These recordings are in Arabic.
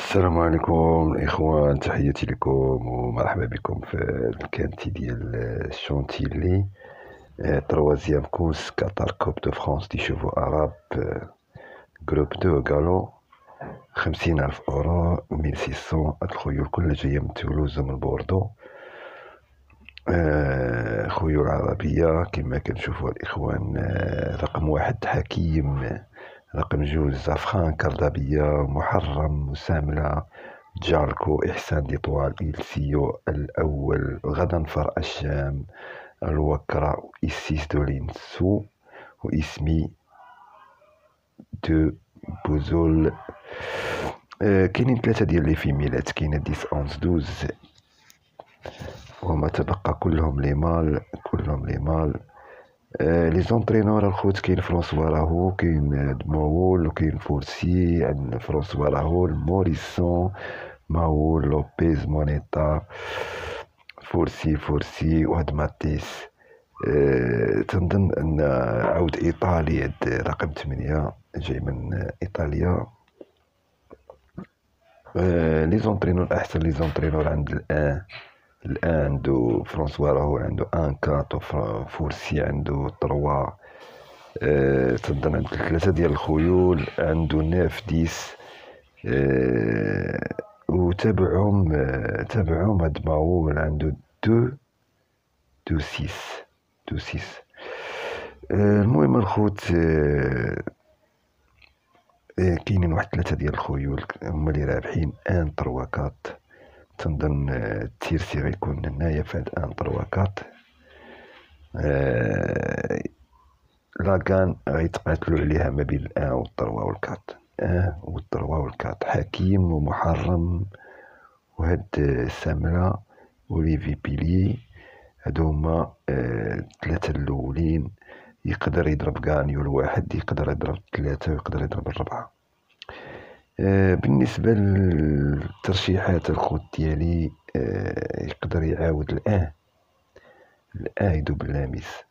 السلام عليكم الإخوان، تحياتي لكم ومرحبا بكم في الكانتي ديال الشونتيلي. تروازيام كورس كاتار كوب دو فرانس دي شوفو أراب، جروب دو غالو، 50,000 €، 1600. هاد الخيول كلها جاية من تولوز ومن بوردو. خيول عربية كما كنشوفوا الإخوان. رقم 1 حكيم، رقم 2 زعفران كردابية، محرم، مساملة، جاركو، إحسان ديطوال، إلسيو الأول، غضنفر الشام، الوكرة، إسيس دولين سو، وإسمي دو بوزول. كاينين 3 ديال لي فيميلات، كاينة 10 11 12، وما تبقى كلهم لي مال. لي زونترينور الخوت، كاين فرونسوا راهو، كاين دموول، وكاين فورسي. عندنا فرونسوا راهو، موريسون، ماول، لوبيز، مونيتا، فورسي وهاد ماتيس. تنظن ان عود ايطالي، هاد رقم 8 جاي من ايطاليا. لي زونترينور احسن لي زونترينور عند الان عنده فرانسوا راهو عنده 1-4، فورسي عنده 3. تنظن عند 3 ديال الخيول عنده 9-10. وتابعهم هاد ماول عنده 2-6. المهم الخوت، كاينين واحد 3 ديال الخيول هما اللي رابحين 1-3-4. تنظن التيرسي غيكون هنايا في هاد 1-3-4. لاكان غيتقاتلوا عليها ما بين 1 و 3 و 4. حكيم ومحرم وهاد سامرة وليفي بيلي، هادو هما 3 الاولين. يقدر يضرب كانيو الواحد، يقدر يضرب 3، ويقدر يضرب 4. بالنسبة للترشيحات الخوت ديالي، يقدر يعاود الآن يدوب اللامس.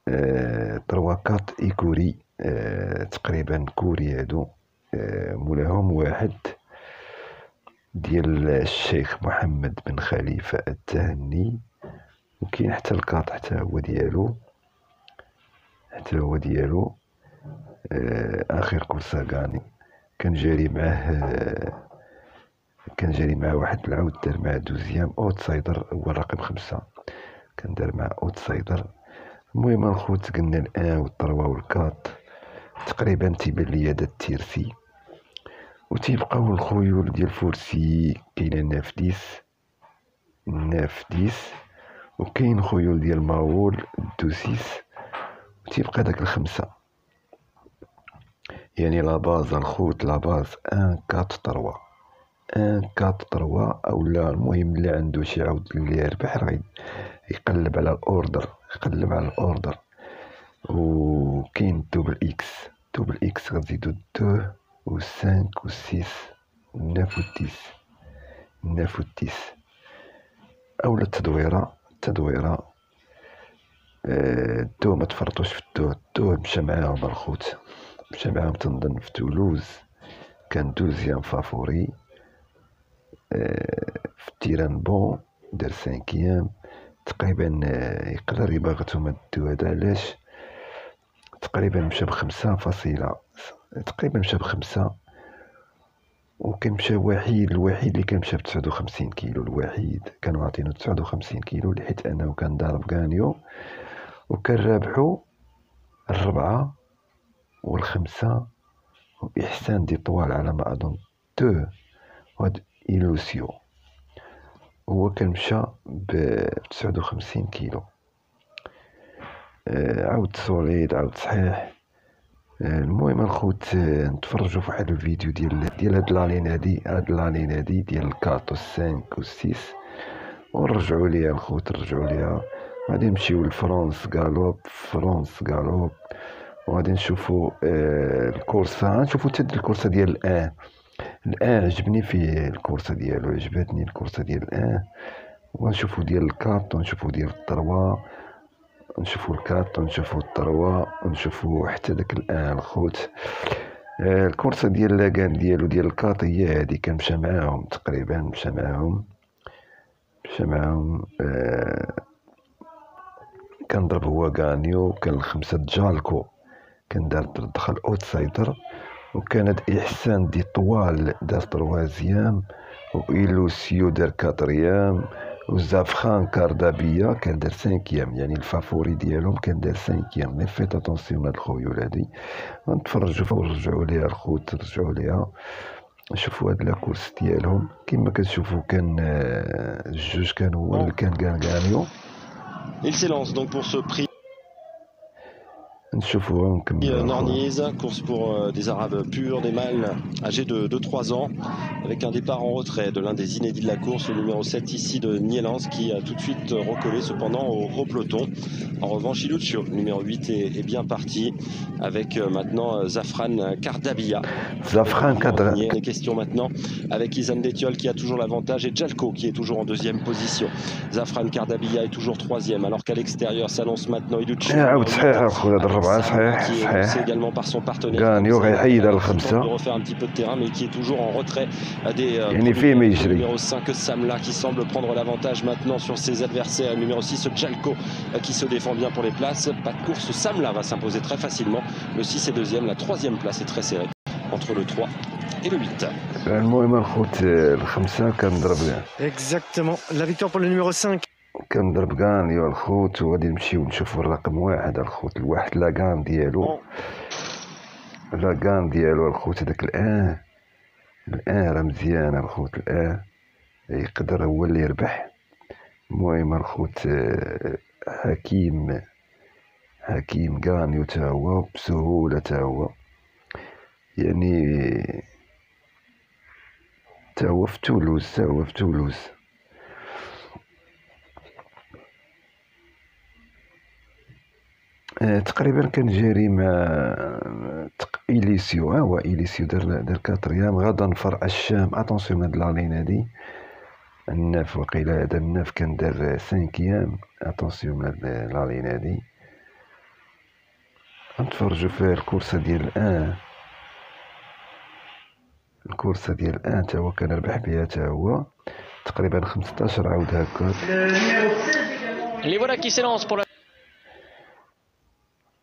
3-4 إيكوري، تقريبا كوري هادو. مولاهم واحد ديال الشيخ محمد بن خليفة التهني، وكاين حتى الكاط حتى هو ديالو. آخر كورسا كاني كان جاري معاه واحد العود، دار معاه دوزيام اوتسايدر، هو الرقم 5 كان دار معاه اوتسايدر. المهم الخوت، قلنا الآن والطروا والكاط تقريبا تيبان لي هذا التيرسي. وتيبقاو الخيول ديال فورسي، كاينه 9-10، وكاين خيول ديال ماول 2-6، وتيبقى داك 5. يعني لاباز الخوت، لاباز 1-4-3 اولا. المهم اللي عنده شي عود اللي يربح راه يقلب على الاوردر. وكاين دوبل اكس غتزيدو 2 و5 و6 و9 و10 اولا التدويره. الدو ما تفرطوش في الدو مشى معاهم الخوت، تنظن في تولوز كان دوزيام فافوري. في التيران بون دار 5 تقريبا. يقدر يباغتهم الدو هذا، علاش تقريبا مشى ب5. وكان مشى الوحيد اللي كان مشى ب59 كيلو. الوحيد كانوا عاطينو 59 كيلو، حيت انه كان ضارب كانيو، وكان رابحو 4 و5، وإحسان دي طوال على ما أظن 2، وهاد إلوسيو هو كان مشى ب59 كيلو. عاود صوليد، عاود صحيح. المهم الخوت، نتفرجوا في واحد الفيديو ديال هاد لالين هادي ديال الكاط و5 و6، ونرجعوا ليها الخوت، غادي نمشيو لفرانس غالوب. وغادي نشوفوا الكورسة، نشوفوا تد الكورسة ديال الآن. عجبتني الكورسة ديال الآن. ونشوفوا ديال الكاط، ونشوفوا ديال الطروا، نشوفوا الكاط، ونشوفوا الطروا، ونشوفوا حتى داك الآن الخوت. الكورسة ديال لاكان ديالو ديال الكاط هي هادي، كان مشى معاهم تقريبا، مشى معاهم كان ضرب هو غانيو، كان الخمسة جالكو كان دخل اوتسايدر، وكان هاد إحسان دي طوال دار تروازيام، وإيلوسيو دار كاتريام، وزافخان كاردابيا كان دار سانكيام، يعني الفافوري ديالهم كان دار سانكيام. مي فيت اتونسيون هاد الخيول هادي، نتفرجوا فيها ورجعوا ليها الخوت، رجعوا ليها نشوفوا هاد لاكورس ديالهم. كما كتشوفوا كان الجوج كان هو اللي كان غانيو. Il s'élance donc pour ce prix. Norniez, course pour des Arabes purs, des mâles âgés de 3 ans, avec un départ en retrait de l'un des inédits de la course, le numéro 7 ici de Nielans, qui a tout de suite recollé cependant au peloton. En revanche, Iluccio, numéro 8, est bien parti, avec maintenant Zafran Kardabia. Il est question maintenant avec Izan Detiol qui a toujours l'avantage, et Jalko qui est toujours en deuxième position. Zafran Kardabia est toujours troisième, alors qu'à l'extérieur s'annonce maintenant Iluccio. صحيح également par son partenaire غانيو غيحيد على الخمسة، refaire un petit peu de terrain, mais qui est toujours en retrait des يعني فيه ما يجري. numéro 5 Samla qui semble prendre l'avantage maintenant sur ses adversaires. Numéro 6 Jalko qui se défend bien pour les places. Pas de course, Samla va s'imposer très facilement. Le 6 est deuxième, la troisième place est très serrée entre le 3 et le 8. المهم الخوت الخمسة كان ضرب. Exactement, la victoire pour le numéro 5. كان ضرب غانيو الخوت، وغادي نمشيو نشوفوا الرقم واحد الخوت، الواحد لاكان ديالو الخوت هذاك الان راه مزيان الخوت، الان يقدر هو اللي يربح. المهم الخوت حكيم غانيو تا هو بسهولة، تا هو يعني تا هو في تولوز. تقريبا كان جاري مع إليسيو، هو إليسيو دار كاتريام. غادا نفر الشام، اتونسيون هاد لالين هادي الناف، وقيلا هذا الناف كان دار سانكيام، اتونسيون هاد لالين هادي. نتفرجوا في الكورسة ديال الان، تا هو كان ربح بها، تا هو تقريبا 15 عاود هكا. Les voilà qui s'élancent pour la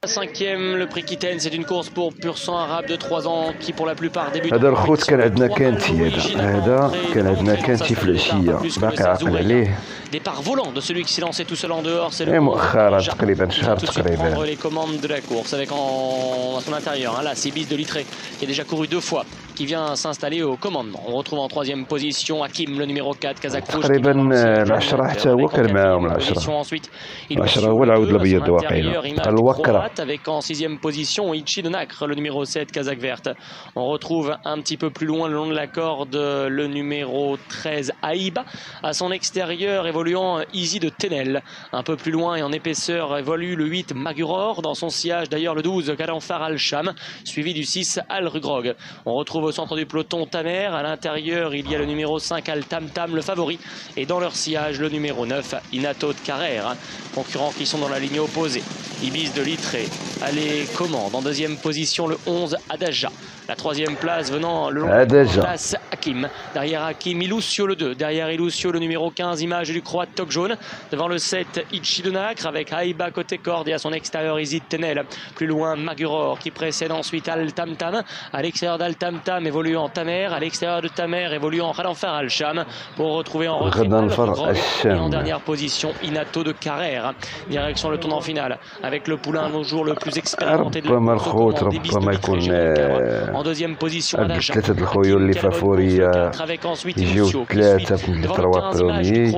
cinquième, le prix Kitten. C'est une course pour pur sang arabe de 3 ans qui pour la plupart débutent. هذا الخوت كان عندنا كانتي، في العشية باقي عاقل عليه. Départ volant de celui qui s'est lancé tout seul en dehors, c'est le مؤخرا تقريبا شهر تقريبا. prendre les commandes de la course avec à son intérieur. Là, c'est Bis de Littré qui a déjà couru 2 fois, qui vient s'installer au commandement. On retrouve en 3e position Hakim, le numéro 4, Kazakh Fouch. تقريبا العشرة حتى هو كان معاهم العشرة هو العود الابيض واقيلا الوكرة. Avec en 6e position Ichi de Nacre, le numéro 7, Kazakh Verte. On retrouve un petit peu plus loin le long de la corde le numéro 13, Aïba. À son extérieur, évoluant Easy de Tenel. Un peu plus loin et en épaisseur évolue le 8, Maguror. Dans son sillage d'ailleurs le 12, Kalanfar Al-Sham, suivi du 6, Al-Rugrog. On retrouve au centre du peloton Tamer. À l'intérieur, il y a le numéro 5, Al-Tam-Tam, le favori. Et dans leur sillage, le numéro 9, Inato de Carrère. Concurrents qui sont dans la ligne opposée. Ibis de Littré à les commandes. En 2e position, le 11, Adaja. La 3e place venant le long de la place Hakim. Derrière Hakim, Iluccio le 2. Derrière Iluccio, le numéro 15, image du croate Toc Jaune. Devant le 7, Ichi de Nacre avec Haïba côté corde et à son extérieur, Izid Tenel. Plus loin, Maguror qui précède ensuite Al-Tam-Tam. À l'extérieur d'Al-Tam-Tam, évoluant Tamer. À l'extérieur de Tamer, évoluant Kalanfar Al-Sham. Pour retrouver en retrait et en dernière position, Inato de Carrère. Direction le tournant final avec le poulain nos jours le plus expérimenté de la en 2e position Adaja. ثلاثة الخيول اللي فافورية يجيو ثلاثة في التروا بروميي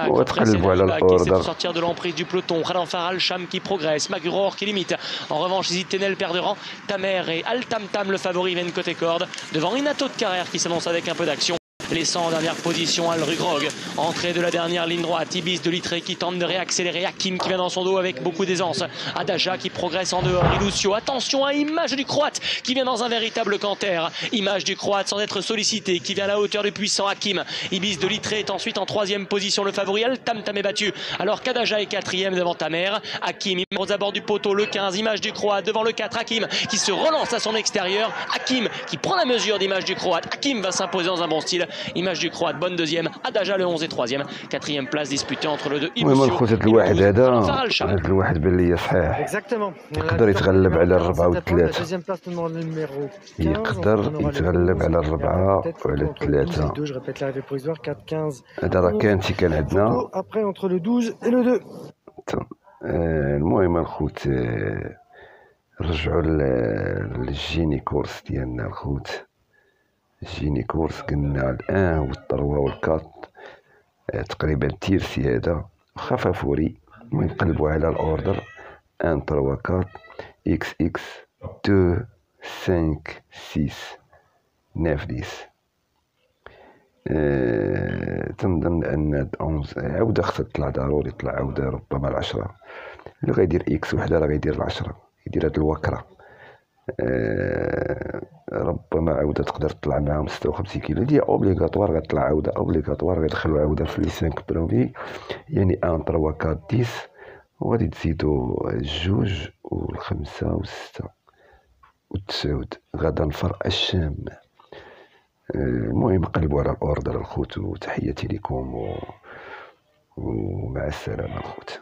وتقلبوا على الأوردر. Sortir de l'emprise du peloton, Kalanfar Al-Sham qui progresse, Maguror qui limite. En revanche, Izid Tenel perd de rang. Tamer et Al-Tam-Tam le favori viennent côté corde devant Inato de Carrère qui s'annonce avec un peu d'action. laissant en dernière position Al Rugrog. Entrée de la dernière ligne droite, Ibis de Littré qui tente de réaccélérer, Hakim qui vient dans son dos avec beaucoup d'aisance, Adaja qui progresse en dehors, Ilucio, attention à Image du Croate qui vient dans un véritable canter, Image du Croate sans être sollicité qui vient à la hauteur du puissant Hakim. Ibis de Littré est ensuite en troisième position, le favori Al Tam Tam est battu alors qu'Adaja est quatrième devant Tamer. Hakim aux abords du poteau, le 15, Image du Croate devant le 4, Hakim qui se relance à son extérieur, Hakim qui prend la mesure d'Image du Croate, Hakim va s'imposer dans un bon style, Image du Croate bonne deuxième, Adaja le 11 et troisième, quatrième place disputée entre le 2 المهم الخوت هاد الواحد هذا هاد الواحد بان ليا صحيح Exactement. يقدر يتغلب على الربعة والثلاثة Deuxième place numéro 15. يقدر يتغلب على الربعة وعلى الثلاثة. Je répète l'arrivée provisoire 4, 15. هذا راه كان عندنا. Après entre le 12 et le 2. المهم الخوت رجعوا للجيني كورس ديالنا الخوت. الجيني كورس قلنا الان والطروة والكات تقريبا تيرسي هذا خفا فوري. ونقلبوا على الاوردر 1 3 4 اكس اكس 2 5 6 9 10. تنظن ان 11 عاودة خصها تطلع ضروري تطلع عاودة ربما العشرة. اللي غيدير اكس وحده راه غيدير العشرة يدير هاد الوكرة. ربما عاودة تقدر تطلع معاهم 56 كيلو دي اوبليغاتوار غتطلع عاودة اوبليغاتوار غيدخلوا عاودة في لي 5 برومي يعني 1 3 4 10 وغادي تزيدو الجوج والخمسة والستة والتسعود غدا الفرق الشام. المهم قلبوا على الاوردر الخوت وتحياتي لكم ومع السلامة الخوت.